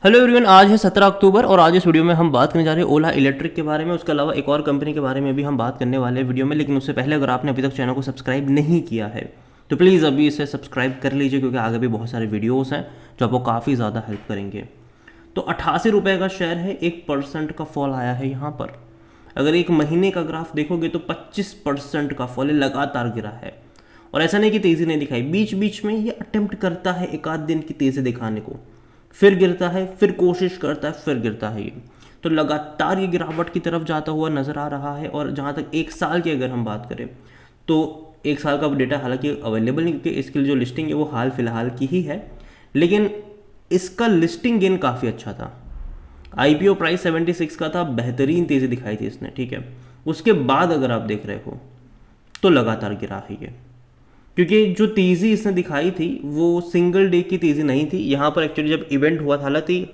Hello everyone, आज है 17 अक्टूबर और आज इस वीडियो में हम बात करने जा रहे हैं ओला इलेक्ट्रिक के बारे में। उसके अलावा एक और कंपनी के बारे में भी हम बात करने वाले हैं वीडियो में। लेकिन उससे पहले अगर आपने अभी तक चैनल को सब्सक्राइब नहीं किया है तो प्लीज़ अभी इसे सब्सक्राइब कर लीजिए, क्योंकि आगे भी बहुत सारे वीडियोज़ हैं जो आपको काफ़ी ज़्यादा हेल्प करेंगे। तो 88 रुपये का शेयर है, 1% का फॉल आया है यहाँ पर। अगर एक महीने का ग्राफ देखोगे तो 25% का फॉल है, लगातार गिरा है। और ऐसा नहीं कि तेज़ी नहीं दिखाई, बीच बीच में ये अटेम्प्ट करता है एक आध दिन की तेज़ी दिखाने को, फिर गिरता है, फिर कोशिश करता है, फिर गिरता है। ये तो लगातार ये गिरावट की तरफ जाता हुआ नज़र आ रहा है। और जहाँ तक एक साल की अगर हम बात करें तो एक साल का डेटा हालांकि अवेलेबल नहीं, क्योंकि इसके लिए जो लिस्टिंग है वो हाल फिलहाल की ही है। लेकिन इसका लिस्टिंग गेन काफ़ी अच्छा था। आईपीओ प्राइस 76 का था, बेहतरीन तेज़ी दिखाई थी इसने, ठीक है। उसके बाद अगर आप देख रहे हो तो लगातार गिरा है ये, क्योंकि जो तेज़ी इसने दिखाई थी वो सिंगल डे की तेज़ी नहीं थी। यहाँ पर एक्चुअली जब इवेंट हुआ था, हालांकि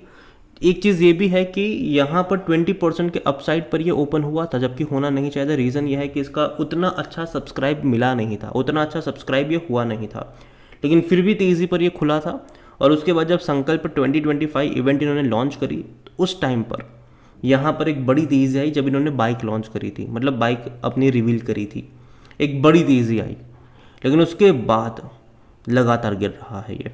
एक चीज़ ये भी है कि यहाँ पर 20% के अपसाइड पर ये ओपन हुआ था, जबकि होना नहीं चाहिए था। रीज़न ये है कि इसका उतना अच्छा सब्सक्राइब मिला नहीं था, उतना अच्छा सब्सक्राइब ये हुआ नहीं था। लेकिन फिर भी तेज़ी पर ये खुला था। और उसके बाद जब संकल्प 2025 इवेंट इन्होंने लॉन्च करी तो उस टाइम पर यहाँ पर एक बड़ी तेज़ी आई जब इन्होंने बाइक लॉन्च करी थी, मतलब बाइक अपनी रिवील करी थी, एक बड़ी तेज़ी आई। लेकिन उसके बाद लगातार गिर रहा है ये।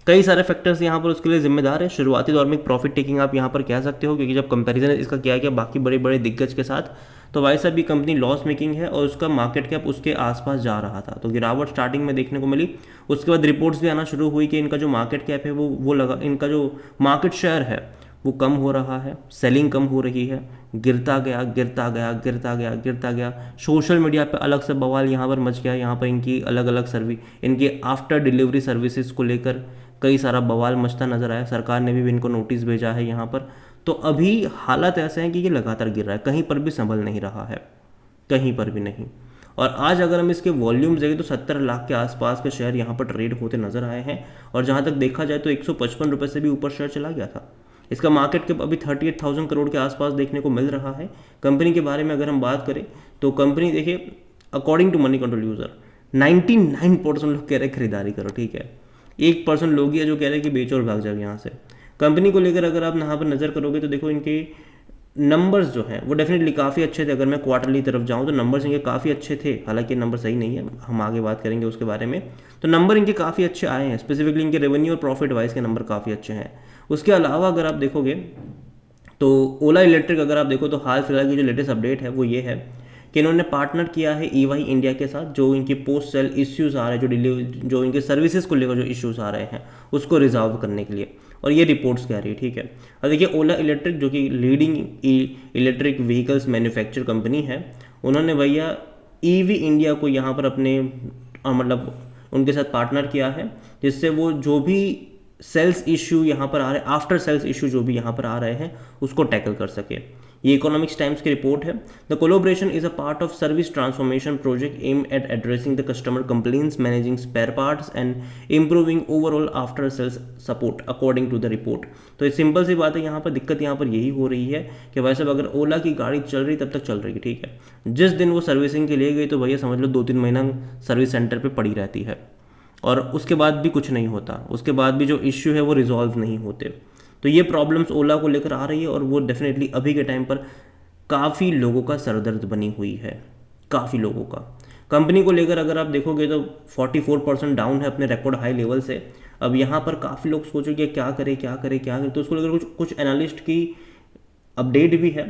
कई सारे फैक्टर्स यहाँ पर उसके लिए जिम्मेदार है। शुरुआती दौर में प्रॉफिट टेकिंग आप यहाँ पर कह सकते हो, क्योंकि जब कंपैरिजन इसका किया गया बाकी बड़े बड़े दिग्गज के साथ तो वैसा भी कंपनी लॉस मेकिंग है और उसका मार्केट कैप उसके आसपास जा रहा था। तो गिरावट स्टार्टिंग में देखने को मिली। उसके बाद रिपोर्ट्स भी आना शुरू हुई कि इनका जो मार्केट कैप है वो लगा, इनका जो मार्केट शेयर है वो कम हो रहा है, सेलिंग कम हो रही है। गिरता गया, गिरता गया, गिरता गया, गिरता गया। सोशल मीडिया पे अलग से बवाल यहाँ पर मच गया। यहाँ पर इनकी अलग अलग सर्विस, इनकी आफ्टर डिलीवरी सर्विसेज को लेकर कई सारा बवाल मचता नजर आया। सरकार ने भी इनको नोटिस भेजा है यहाँ पर। तो अभी हालात ऐसे हैं कि ये लगातार गिर रहा है, कहीं पर भी संभल नहीं रहा है, कहीं पर भी नहीं। और आज अगर हम इसके वॉल्यूम्स देखें तो 70 लाख के आसपास के शेयर यहाँ पर ट्रेड होते नजर आए हैं। और जहाँ तक देखा जाए तो 155 रुपये से भी ऊपर शेयर चला गया था। इसका मार्केट कैप अभी 38,000 करोड़ के आसपास देखने को मिल रहा है। कंपनी के बारे में अगर हम बात करें तो कंपनी देखिए, according to Moneycontrol user 99% लोग कह रहे हैं खरीदारी करो, ठीक है। 1% लोग ही है जो कह रहे हैं कि बेचो और भाग जाओ यहाँ से। कंपनी को लेकर अगर आप यहाँ पर नज़र करोगे तो देखो इनके नंबर्स जो हैं वो डेफिनेटली काफ़ी अच्छे थे। अगर मैं क्वार्टरली तरफ जाऊँ तो नंबर्स इनके काफ़ी अच्छे थे, हालांकि नंबर सही नहीं है, हम आगे बात करेंगे उसके बारे में। तो नंबर इनके काफ़ी अच्छे आए हैं, स्पेसिफिकली इनके रेवेन्यू और प्रॉफिट वाइज के नंबर काफ़ी अच्छे हैं। उसके अलावा अगर आप देखोगे तो ओला इलेक्ट्रिक अगर आप देखो तो हाल फिलहाल की जो लेटेस्ट अपडेट है वो ये है कि इन्होंने पार्टनर किया है EY इंडिया के साथ, जो इनकी पोस्ट सेल इश्यूज़ आ रहे हैं, जो इनके सर्विसेज को लेकर जो इश्यूज़ आ रहे हैं उसको रिजॉल्व करने के लिए। और ये रिपोर्ट्स कह रही है, ठीक है। और देखिए ओला इलेक्ट्रिक जो कि leading electric vehicles manufacture company है, उन्होंने भैया EV इंडिया को यहाँ पर अपने मतलब उनके साथ पार्टनर किया है, जिससे वो जो भी सेल्स इशू यहाँ पर आ रहे हैं, आफ्टर सेल्स इशू जो भी यहाँ पर आ रहे हैं उसको टैकल कर सके। ये इकोनॉमिक्स टाइम्स की रिपोर्ट है। The collaboration is a part of service transformation project aim at addressing the customer complaints, managing spare parts and improving overall after sales support according to the report. तो ये simple सी बात है, यहाँ पर दिक्कत यहाँ पर यही हो रही है कि वैसे अगर ओला की गाड़ी चल रही तब तक चल रही है, ठीक है। जिस दिन वो सर्विसिंग के लिए गई तो भैया समझ लो 2-3 महीना सर्विस सेंटर पर पड़ी रहती है और उसके बाद भी कुछ नहीं होता, उसके बाद भी जो इश्यू है वो रिजॉल्व नहीं होते। तो ये प्रॉब्लम्स ओला को लेकर आ रही है और वो डेफिनेटली अभी के टाइम पर काफ़ी लोगों का सरदर्द बनी हुई है, काफ़ी लोगों का। कंपनी को लेकर अगर आप देखोगे तो 44% डाउन है अपने रिकॉर्ड हाई लेवल से। अब यहाँ पर काफ़ी लोग सोचोगे क्या करें क्या करें क्या करें, तो उसको लेकर कुछ एनालिस्ट की अपडेट भी है।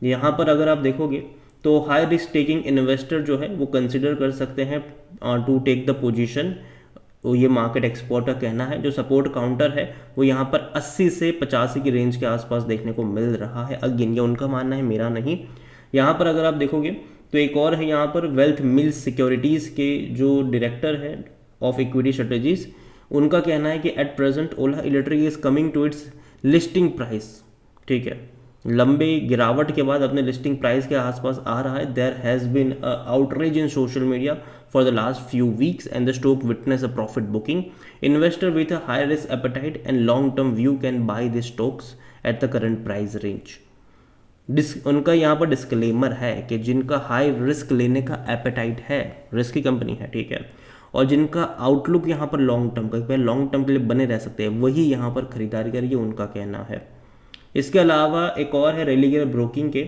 यहाँ पर अगर आप देखोगे तो हाई रिस्क टेकिंग इन्वेस्टर जो है वो कंसिडर कर सकते हैं टू टेक द पोजीशन। वो ये मार्केट एक्सपर्ट का कहना है। जो सपोर्ट काउंटर है वो यहाँ पर 80 से 85 की रेंज के आसपास देखने को मिल रहा है। अगेन ये उनका मानना है, मेरा नहीं। यहाँ पर अगर आप देखोगे तो एक और है यहाँ पर वेल्थ मिल्स सिक्योरिटीज़ के जो डायरेक्टर है ऑफ इक्विटी स्ट्रेटजीज, उनका कहना है कि at present Ola Electric is coming to its listing price, ठीक है। लंबे गिरावट के बाद अपने लिस्टिंग प्राइस के आसपास आ रहा है। There has been outreach in social media for the last few weeks and the stock witnessed a profit booking. Investor with a high risk appetite and long term view can buy the stocks at the current price range. उनका यहाँ पर disclaimer है कि जिनका high risk लेने का apatite है, risky company है, ठीक है, और जिनका आउटलुक यहाँ पर लॉन्ग टर्म का, लॉन्ग टर्म के लिए बने रह सकते हैं, वही यहाँ पर खरीदारी करिए, उनका कहना है। इसके अलावा एक और है रेलिगेयर ब्रोकिंग के,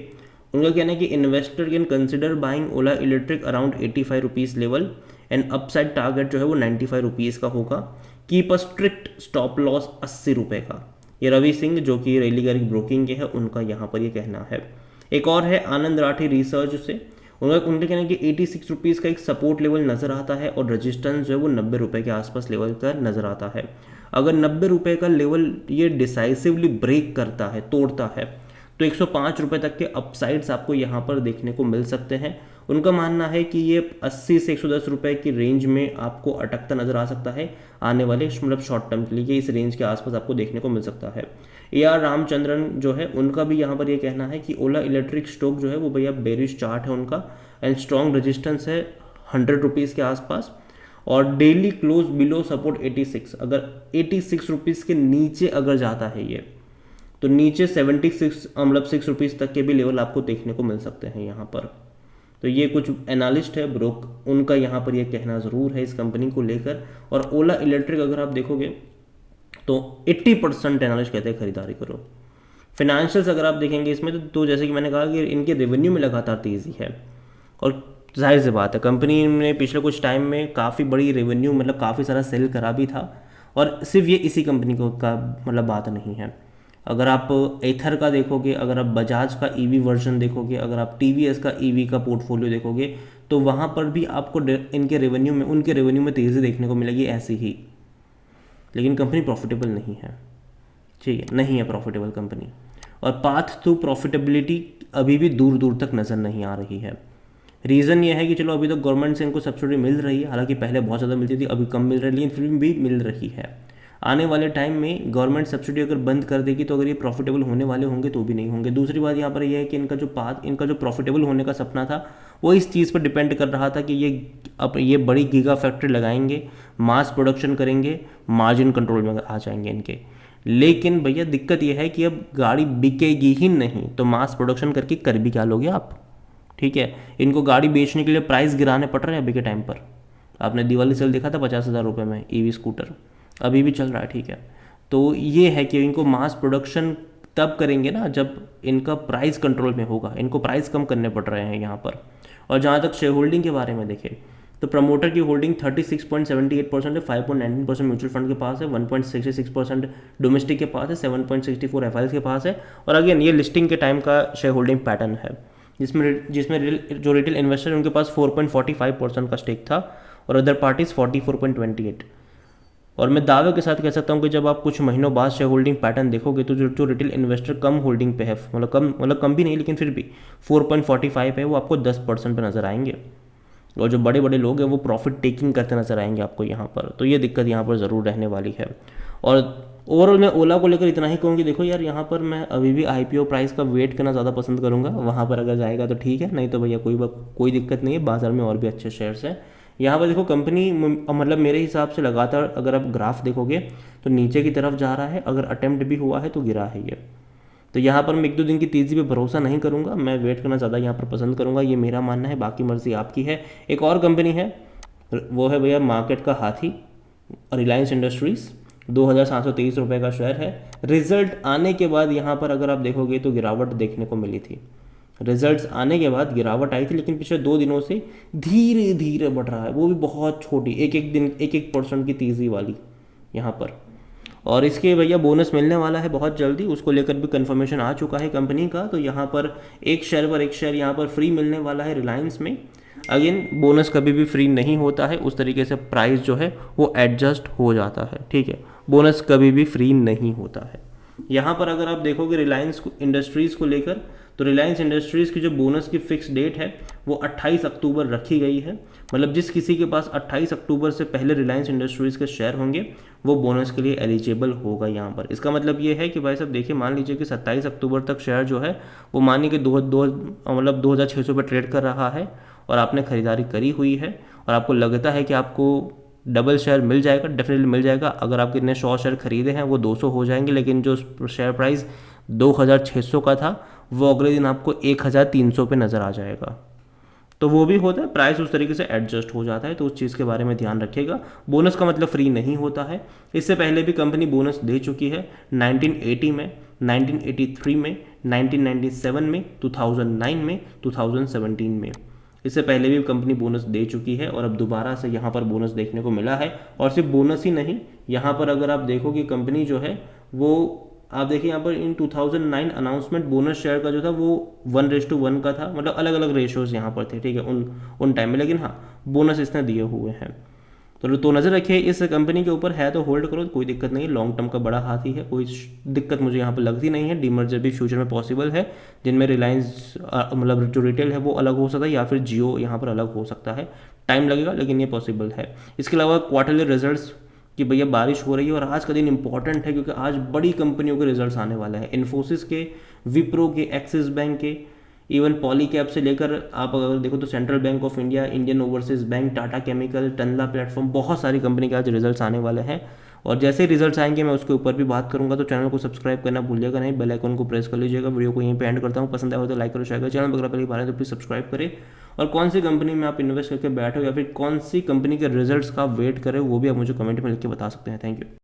उनका कहना है कि investor can consider buying Ola electric around 85 rupees level and upside target जो है वो 95 रुपीज़ का होगा। Keep a strict stop loss 80 रुपये का। ये रवि सिंह जो कि रेलिगेयर ब्रोकिंग के है, उनका यहाँ पर ये कहना है। एक और है आनंद राठी रिसर्च से, उनके कहना है कि 86 रुपीज़ का एक सपोर्ट लेवल नज़र आता है और रजिस्टेंस जो है वो 90 रुपये के आसपास लेवल का नज़र आता है। अगर 90 रुपये का लेवल ये डिसाइसिवली ब्रेक करता है, तोड़ता है, तो 105 रुपये तक के अपसाइड्स आपको यहाँ पर देखने को मिल सकते हैं। उनका मानना है कि ये 80 से 110 रुपये की रेंज में आपको अटकता नजर आ सकता है आने वाले मतलब शॉर्ट टर्म के लिए, इस रेंज के आसपास आपको देखने को मिल सकता है। AR रामचंद्रन जो है उनका भी यहाँ पर ये कहना है कि ओला इलेक्ट्रिक स्टॉक जो है वो भैया बेरिश चार्ट है उनका, एंड स्ट्रॉन्ग रेजिस्टेंस है 100 रुपीज़ के आसपास, और डेली क्लोज बिलो सपोर्ट 86। अगर 86 रुपीज़ के नीचे अगर जाता है ये, तो नीचे 76 मतलब 6 रुपीज़ तक के भी लेवल आपको देखने को मिल सकते हैं यहाँ पर। तो ये कुछ एनालिस्ट है ब्रोक, उनका यहाँ पर ये कहना ज़रूर है इस कंपनी को लेकर। और ओला इलेक्ट्रिक अगर आप देखोगे तो 80% एनालिस्ट कहते हैं खरीदारी करो। फाइनेंशियल्स अगर आप देखेंगे इसमें तो जैसे कि मैंने कहा कि इनके रेवेन्यू में लगातार तेज़ी है, और जाहिर सी बात है कंपनी ने पिछले कुछ टाइम में काफ़ी बड़ी रेवेन्यू मतलब काफ़ी सारा सेल करा भी था, और सिर्फ ये इसी कंपनी को का मतलब बात नहीं है। अगर आप एथर का देखोगे, अगर आप बजाज का ईवी वर्जन देखोगे, अगर आप टीवीएस का ईवी का पोर्टफोलियो देखोगे, तो वहाँ पर भी आपको इनके रेवेन्यू में, उनके रेवेन्यू में तेज़ी देखने को मिलेगी ऐसी ही। लेकिन कंपनी प्रॉफिटेबल नहीं है, ठीक है, नहीं है प्रॉफिटेबल कंपनी, और पाथ टू प्रॉफिटेबिलिटी अभी भी दूर दूर तक नज़र नहीं आ रही है। रीज़न ये है कि चलो अभी तो गवर्नमेंट से इनको सब्सिडी मिल रही है, हालांकि पहले बहुत ज़्यादा मिलती थी, अभी कम मिल रही है, लेकिन फिर भी मिल रही है। आने वाले टाइम में गवर्नमेंट सब्सिडी अगर बंद कर देगी तो अगर ये प्रॉफिटेबल होने वाले होंगे तो भी नहीं होंगे। दूसरी बात यहाँ पर यह है कि इनका जो प्रॉफिटेबल होने का सपना था वो इस चीज़ पर डिपेंड कर रहा था कि ये बड़ी गीगा फैक्ट्री लगाएंगे, मास प्रोडक्शन करेंगे, मार्जिन कंट्रोल में आ जाएंगे इनके। लेकिन भैया दिक्कत यह है कि अब गाड़ी बिकेगी ही नहीं, तो मास प्रोडक्शन करके कर भी क्या लोगे आप, ठीक है। इनको गाड़ी बेचने के लिए प्राइस गिराने पड़ रहे हैं अभी के टाइम पर। आपने दिवाली सेल देखा था 50,000 रुपये में ईवी स्कूटर, अभी भी चल रहा है, ठीक है। तो ये है कि इनको मास प्रोडक्शन तब करेंगे ना जब इनका प्राइस कंट्रोल में होगा, इनको प्राइस कम करने पड़ रहे हैं यहाँ पर। और जहाँ तक शेयर होल्डिंग के बारे में देखें तो प्रमोटर की होल्डिंग 36.78% है, 5.19% म्यूचुअल फंड के पास है, 1.66% डोमेस्टिक के पास है, 7.64 एफआईएस के पास है। और अगेन ये लिस्टिंग के टाइम का शेयर होल्डिंग पैटर्न है, जिसमें जो रिटेल इन्वेस्टर उनके पास 4.45% का स्टेक था और अदर पार्टीज 44.28। और मैं दावे के साथ कह सकता हूँ कि जब आप कुछ महीनों बाद शेयर होल्डिंग पैटर्न देखोगे तो जो रिटेल इन्वेस्टर कम होल्डिंग पे है, मतलब कम भी नहीं लेकिन फिर भी 4.45 है, वो आपको 10% पे नज़र आएंगे, और जो बड़े बड़े लोग हैं वो प्रॉफिट टेकिंग करते नजर आएंगे आपको यहाँ पर। तो ये दिक्कत यहाँ पर ज़रूर रहने वाली है। और ओवरऑल मैं ओला को लेकर इतना ही कहूँगी, देखो यार यहाँ पर मैं अभी भी IPO प्राइस का वेट करना ज़्यादा पसंद करूँगा, वहाँ पर अगर जाएगा तो ठीक है, नहीं तो भैया कोई दिक्कत नहीं है, बाजार में और भी अच्छे शेयर्स हैं। यहाँ पर देखो कंपनी मतलब मेरे हिसाब से लगातार अगर आप ग्राफ देखोगे तो नीचे की तरफ जा रहा है, अगर अटेम्प्ट भी हुआ है तो गिरा है ये। तो यहाँ पर मैं 1-2 दिन की तेज़ी पे भरोसा नहीं करूँगा, मैं वेट करना ज़्यादा यहाँ पर पसंद करूँगा, ये मेरा मानना है, बाकी मर्जी आपकी है। एक और कंपनी है, वो है भैया मार्केट का हाथी रिलायंस इंडस्ट्रीज़, 2,723 रुपये का शेयर है। रिजल्ट आने के बाद यहाँ पर अगर आप देखोगे तो गिरावट देखने को मिली थी, रिजल्ट्स आने के बाद गिरावट आई थी, लेकिन पिछले 2 दिनों से धीरे धीरे बढ़ रहा है, वो भी बहुत छोटी, एक दिन 1% की तेज़ी वाली यहाँ पर। और इसके भैया बोनस मिलने वाला है बहुत जल्दी, उसको लेकर भी कंफर्मेशन आ चुका है कंपनी का। तो यहाँ पर एक शेयर यहाँ पर फ्री मिलने वाला है रिलायंस में। अगेन बोनस कभी भी फ्री नहीं होता है, उस तरीके से प्राइस जो है वो एडजस्ट हो जाता है, ठीक है, बोनस कभी भी फ्री नहीं होता है। यहाँ पर अगर आप देखोगे रिलायंस इंडस्ट्रीज़ को लेकर, तो रिलायंस इंडस्ट्रीज़ की जो बोनस की फिक्स डेट है वो 28 अक्टूबर रखी गई है। मतलब जिस किसी के पास 28 अक्टूबर से पहले रिलायंस इंडस्ट्रीज़ के शेयर होंगे वो बोनस के लिए एलिजिबल होगा यहाँ पर। इसका मतलब ये है कि भाई साहब देखिए, मान लीजिए कि 27 अक्टूबर तक शेयर जो है वो मानिए कि 2,600 पे ट्रेड कर रहा है और आपने खरीदारी करी हुई है और आपको लगता है कि आपको डबल शेयर मिल जाएगा, डेफिनेटली मिल जाएगा। अगर आपके इतने 100 शेयर खरीदे हैं वो 200 हो जाएंगे, लेकिन जो शेयर प्राइस 2,600 का था वो अगले दिन आपको 1,300 पे नज़र आ जाएगा। तो वो भी होता है, प्राइस उस तरीके से एडजस्ट हो जाता है, तो उस चीज़ के बारे में ध्यान रखिएगा। बोनस का मतलब फ्री नहीं होता है। इससे पहले भी कंपनी बोनस दे चुकी है 1980 में, 1983 में, 1997 में, 2009 में, 2017 में। इससे पहले भी कंपनी बोनस दे चुकी है और अब दोबारा से यहाँ पर बोनस देखने को मिला है। और सिर्फ बोनस ही नहीं, यहाँ पर अगर आप देखो कि कंपनी जो है वो, आप देखिए यहाँ पर इन 2009 अनाउंसमेंट बोनस शेयर का जो था वो 1:1 का था, मतलब अलग अलग रेशियोज यहाँ पर थे, ठीक है, उन टाइम में। लेकिन हाँ, बोनस इसने दिए हुए हैं। तो नज़र रखिए इस कंपनी के ऊपर, है तो होल्ड करो, कोई दिक्कत नहीं है। लॉन्ग टर्म का बड़ा हाथ ही है, कोई दिक्कत मुझे यहाँ पर लगती नहीं है। डीमर्जर भी फ्यूचर में पॉसिबल है, जिनमें रिलायंस मतलब जो रिटेल है वो अलग हो सकता है, या फिर जियो यहाँ पर अलग हो सकता है। टाइम लगेगा लेकिन ये पॉसिबल है। इसके अलावा क्वार्टरली रिजल्ट्स कि भैया बारिश हो रही है और आज का दिन इंपॉर्टेंट है क्योंकि आज बड़ी कंपनियों के रिजल्ट्स आने वाले हैं। इन्फोसिस के, विप्रो के, एक्सिस बैंक के, इवन पॉलीकैब से लेकर आप अगर देखो तो central bank of India, Indian overseas bank, Tata chemical, Tundla platform, बहुत सारी कंपनी के आज रिजल्ट्स आने वाले हैं। और जैसे ही रिजल्ट्स आएंगे मैं उसके ऊपर भी बात करूंगा। तो चैनल को सब्सक्राइब करना भूलिएगा नहीं, बेल आइकन को प्रेस कर लीजिएगा। वीडियो को यहीं पे एंड करता हूँ। पसंद आया हो तो लाइक करो, शेयर करो। चैनल वगैरह पहली बार है तो प्लीज़ सब्सक्राइब करें। और कौन सी कंपनी में आप इन्वेस्ट करके बैठे हो या फिर कौन सी कंपनी के रिजल्ट्स का वेट करें वो भी आप मुझे कमेंट में लिख के बता सकते हैं। Thank you.